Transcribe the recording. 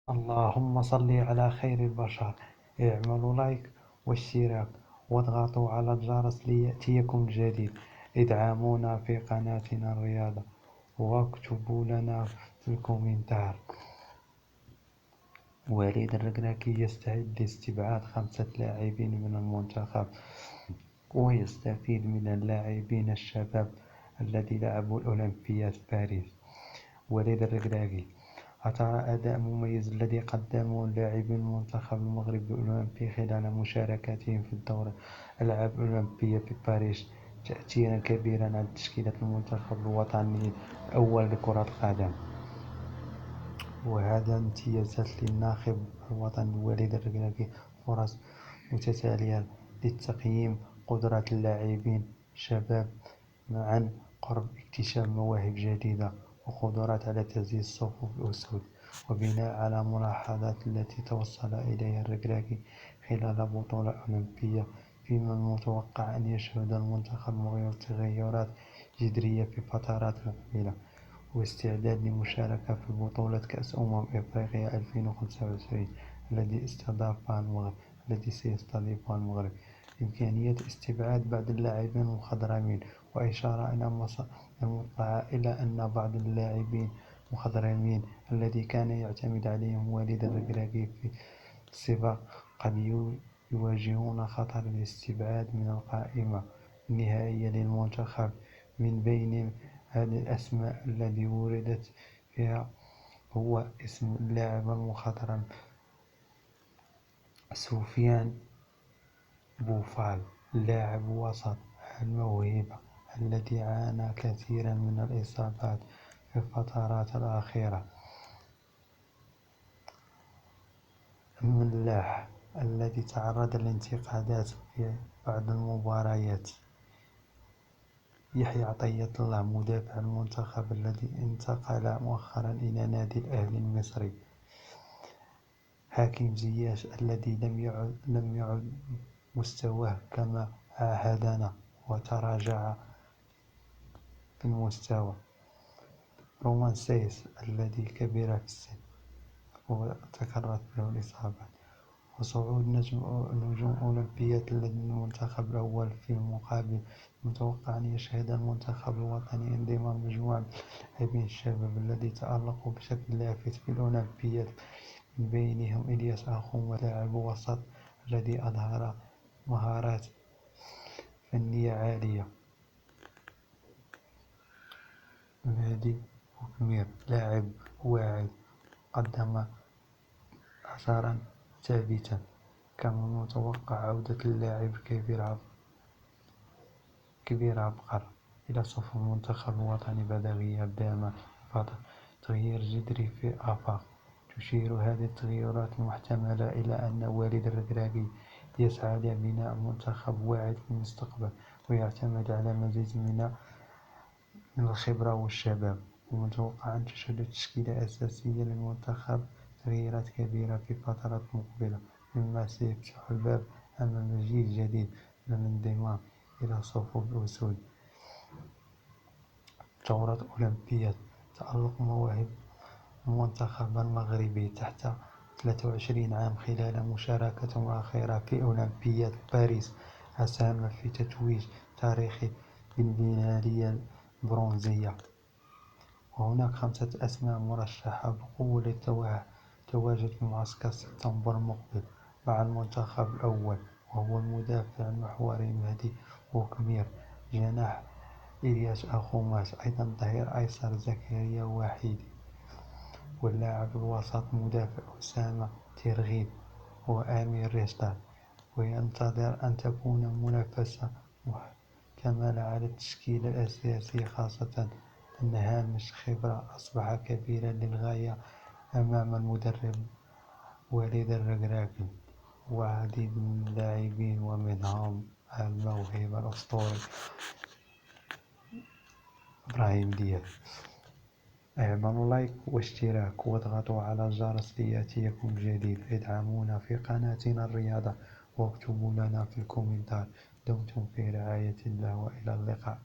اللهم صل على خير البشر. اعملوا لايك واشتراك واضغطوا على الجرس ليأتيكم الجديد. ادعمونا في قناتنا الرياضة واكتبوا لنا في الكومنتار. وليد الركراكي يستعد لاستبعاد 5 لاعبين من المنتخب ويستفيد من اللاعبين الشباب الذي لعبوا الأولمبياد باريس. وليد الركراكي: أترى أداء مميز الذي قدمه لاعبي المنتخب المغربي الأولمبي خلال مشاركتهم في الدورة الألعاب الأولمبية في باريس تأثيرا كبيرا على تشكيلة المنتخب الوطني الأول لكرة القدم. وهذا امتيازات للناخب الوطني وليد الركراكي، فرص متتالية لتقييم قدرات اللاعبين الشباب عن قرب، اكتشاف مواهب جديدة وقدرات على تزييد صفوف الأسود، وبناء على ملاحظات التي توصل إليها الركراكي خلال بطولة أولمبية. فيما المتوقع أن يشهد المنتخب تغيرات جذرية في فترات مقبلة، واستعداد للمشاركة في بطولة كأس إفريقيا 2025 التي سيستضيفها المغرب. إمكانية استبعاد بعض اللاعبين المخضرمين، وإشارة المطلعة إلى أن بعض اللاعبين المخضرمين الذي كان يعتمد عليهم وليد الركراكي في السباق قد يواجهون خطر الاستبعاد من القائمة النهائية للمنتخب. من بين هذه الأسماء التي وردت فيها هو اسم اللاعب المخضرم سفيان بوفال، لاعب وسط الموهبة الذي عانى كثيرا من الإصابات في الفترات الأخيرة. ملاح الذي تعرض للانتقادات في بعض المباريات. يحيى عطية الله، مدافع المنتخب الذي انتقل مؤخرا إلى نادي الأهلي المصري. حكيم زياش الذي لم يعد مستواه كما عاهدنا وتراجع في المستوى. رومان سيس الذي كبر في السن وتكررت له الإصابات. وصعود نجوم أولمبياد للمنتخب الأول. في المقابل، متوقع أن يشهد المنتخب الوطني انضمام مجموعة من اللاعبين الشباب الذي تألقوا بشكل لافت في الأولمبياد، من بينهم إلياس أخوم، لاعب وسط الذي أظهر مهارات فنية عالية. مهدي بوكمير، لاعب واعد قدم أثرا ثابتا. كما متوقع عودة اللاعب كبير عبقر إلى صفوف المنتخب الوطني بعد غياب دام فترة. تغيير جذري في الآفاق. تشير هذه التغيرات المحتملة إلى أن وليد الركراكي يسعى لبناء منتخب واعد في المستقبل، ويعتمد على مزيج من الخبرة والشباب. ومتوقع أن تشهد تشكيلة أساسية للمنتخب تغييرات كبيرة في فترات مقبلة، مما سيفتح الباب أمام جيل جديد من الانضمام إلى صفوف الأسود. دورة أولمبياد. تألق مواهب المنتخب المغربي تحت 23 عام خلال مشاركته الأخيرة في أولمبياد باريس أسهم في تتويج تاريخي بالميدالية البرونزية. وهناك 5 أسماء مرشحة بقوة للتواجد في معسكر سبتمبر المقبل مع المنتخب الأول، وهو المدافع المحوري مهدي بوكمير، جناح إلياس أخوماس، أيضا ظهير أيسر زكريا وحيدي، واللاعب الوسط مدافع أسامة ترغيب وأمير رشدان. وينتظر أن تكون منافسة محتملة على التشكيل الأساسي، خاصة أن هامش الخبرة أصبح كبيرا للغاية أمام المدرب وليد الركراكي وعديد من اللاعبين، ومنهم الموهبة الأسطوري إبراهيم دياز. اعملوا لايك واشتراك واضغطوا على الجرس ليأتيكم الجديد. ادعمونا في قناتنا الرياضة واكتبوا لنا في الكومنتار. دمتم في رعاية الله وإلى اللقاء.